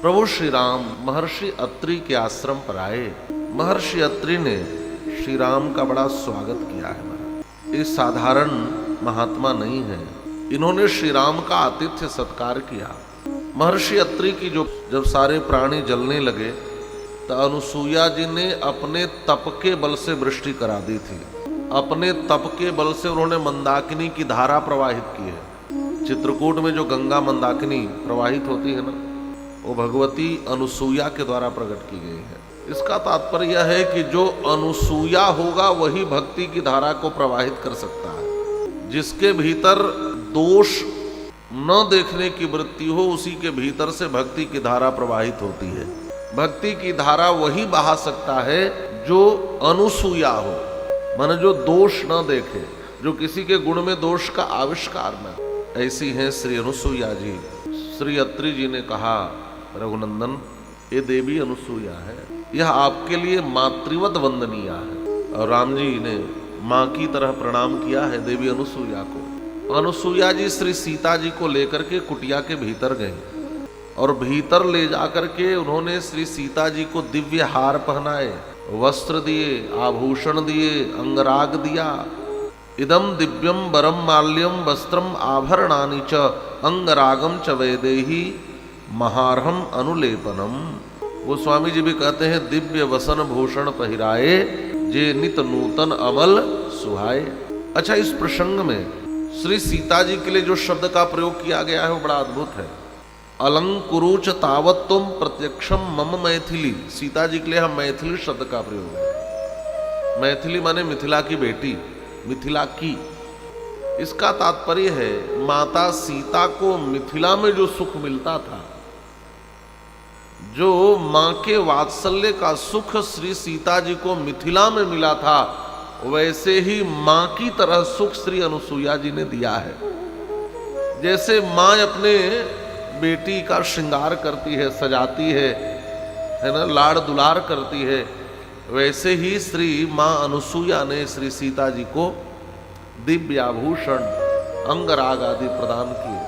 प्रभु श्री राम महर्षि अत्रि के आश्रम पर आए। महर्षि अत्रि ने श्री राम का बड़ा स्वागत किया है। महाराज, ये साधारण महात्मा नहीं है, इन्होंने श्री राम का आतिथ्य सत्कार किया। महर्षि अत्रि की जब सारे प्राणी जलने लगे तो अनुसूया जी ने अपने तप के बल से वृष्टि करा दी थी। अपने तप के बल से उन्होंने मंदाकिनी की धारा प्रवाहित की है। चित्रकूट में जो गंगा मंदाकिनी प्रवाहित होती है ना, वो भगवती अनुसूया के द्वारा प्रकट की गई है। इसका तात्पर्य यह है कि जो अनुसूया होगा वही भक्ति की धारा को प्रवाहित कर सकता है। जिसके भीतर दोष न देखने की वृत्ति हो, उसी के भीतर से भक्ति की धारा प्रवाहित होती है। भक्ति की धारा वही बहा सकता है जो अनुसूया हो, माने जो दोष न देखे, जो किसी के गुण में दोष का आविष्कार न। ऐसी हैं श्री अनुसूया जी। श्री अत्रि जी ने कहा, रघुनंदन, ये देवी अनुसूया है, यह आपके लिए मातृवत वंदनीय है। और राम जी ने माँ की तरह प्रणाम किया है देवी अनुसूया को। अनुसूया जी श्री सीता जी को लेकर के कुटिया के भीतर गए और भीतर ले जाकर के उन्होंने श्री सीता जी को दिव्य हार पहनाए, वस्त्र दिए, आभूषण दिए, अंगराग दिया। इदम दिव्यम वरम माल्यम वस्त्रम आभरणानि च अंगरागम च वैदेही महारहम अनुलेपनम। वो स्वामी जी भी कहते हैं, दिव्य वसन भूषण पहिराए जे नित नूतन अमल सुहाए। अच्छा, इस प्रसंग में श्री सीता जी के लिए जो शब्द का प्रयोग किया गया है वो बड़ा अद्भुत है। अलंकुरुच तावत तुम प्रत्यक्षम मम मैथिली। सीता जी के लिए हम मैथिली शब्द का प्रयोग है। मैथिली माने मिथिला की बेटी, मिथिला की। इसका तात्पर्य है माता सीता को मिथिला में जो सुख मिलता था, जो मां के वात्सल्य का सुख श्री सीता जी को मिथिला में मिला था, वैसे ही मां की तरह सुख श्री अनुसूया जी ने दिया है। जैसे मां अपने बेटी का श्रृंगार करती है, सजाती है ना, लाड़ दुलार करती है, वैसे ही श्री मां अनुसूया ने श्री सीता जी को दिव्य आभूषण, अंगराग आदि प्रदान किए,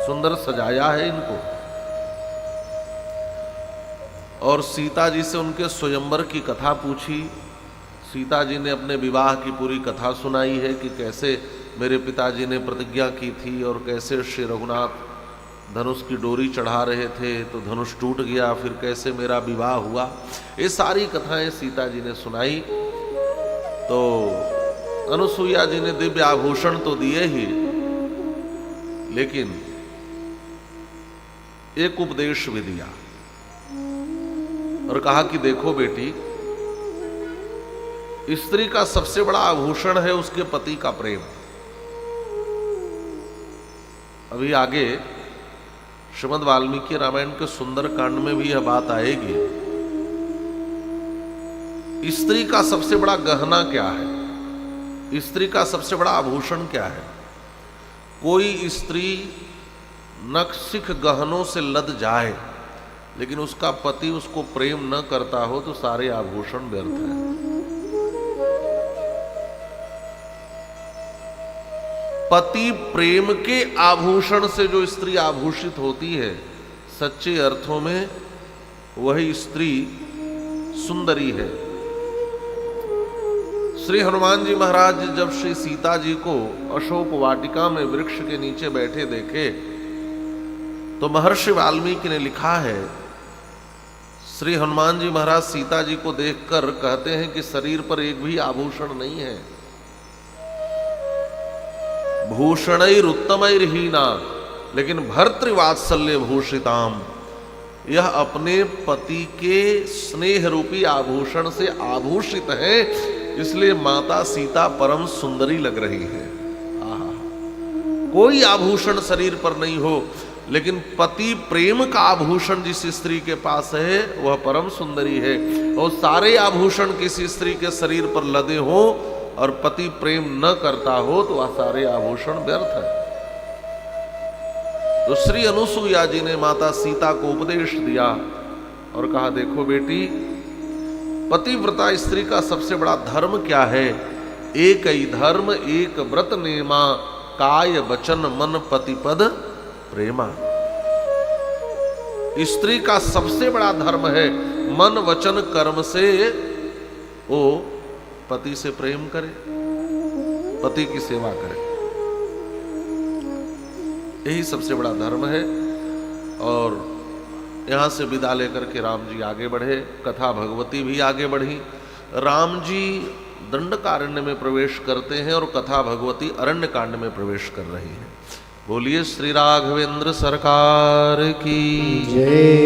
सुंदर सजाया है इनको। और सीता जी से उनके स्वयंवर की कथा पूछी। सीता जी ने अपने विवाह की पूरी कथा सुनाई है कि कैसे मेरे पिताजी ने प्रतिज्ञा की थी और कैसे श्री रघुनाथ धनुष की डोरी चढ़ा रहे थे तो धनुष टूट गया, फिर कैसे मेरा विवाह हुआ। ये सारी कथाएं सीता जी ने सुनाई। तो अनुसूया जी ने दिव्य आभूषण तो दिए ही, लेकिन एक उपदेश भी दिया और कहा कि देखो बेटी, स्त्री का सबसे बड़ा आभूषण है उसके पति का प्रेम। अभी आगे श्रीमद् वाल्मीकि रामायण के सुंदर कांड में भी यह बात आएगी। स्त्री का सबसे बड़ा गहना क्या है, स्त्री का सबसे बड़ा आभूषण क्या है? कोई स्त्री नखशिख गहनों से लद जाए लेकिन उसका पति उसको प्रेम न करता हो तो सारे आभूषण व्यर्थ हैं। पति प्रेम के आभूषण से जो स्त्री आभूषित होती है, सच्चे अर्थों में वही स्त्री सुंदरी है। श्री हनुमान जी महाराज जब श्री सीता जी को अशोक वाटिका में वृक्ष के नीचे बैठे देखे तो महर्षि वाल्मीकि ने लिखा है, श्री हनुमान जी महाराज सीता जी को देखकर कहते हैं कि शरीर पर एक भी आभूषण नहीं है। भूषणैरुत्तमैर्हीना लेकिन भर्तृवात्सल्य भूषिताम। यह अपने पति के स्नेह रूपी आभूषण से आभूषित है, इसलिए माता सीता परम सुंदरी लग रही है। आहा, कोई आभूषण शरीर पर नहीं हो लेकिन पति प्रेम का आभूषण जिस स्त्री के पास है वह परम सुंदरी है। और सारे आभूषण किसी स्त्री के शरीर पर लदे हो और पति प्रेम न करता हो तो वह सारे आभूषण व्यर्थ है। तो श्री अनुसूया जी ने माता सीता को उपदेश दिया और कहा, देखो बेटी, पतिव्रता स्त्री का सबसे बड़ा धर्म क्या है? एक ही धर्म एक व्रत नेमा, काय वचन मन पतिपद प्रेमा। स्त्री का सबसे बड़ा धर्म है मन वचन कर्म से वो पति से प्रेम करे, पति की सेवा करे, यही सबसे बड़ा धर्म है। और यहां से विदा लेकर के राम जी आगे बढ़े, कथा भगवती भी आगे बढ़ी। राम जी दंडकारण्य में प्रवेश करते हैं और कथा भगवती अरण्य कांड में प्रवेश कर रही है। बोलिए श्री राघवेंद्र सरकार की जय।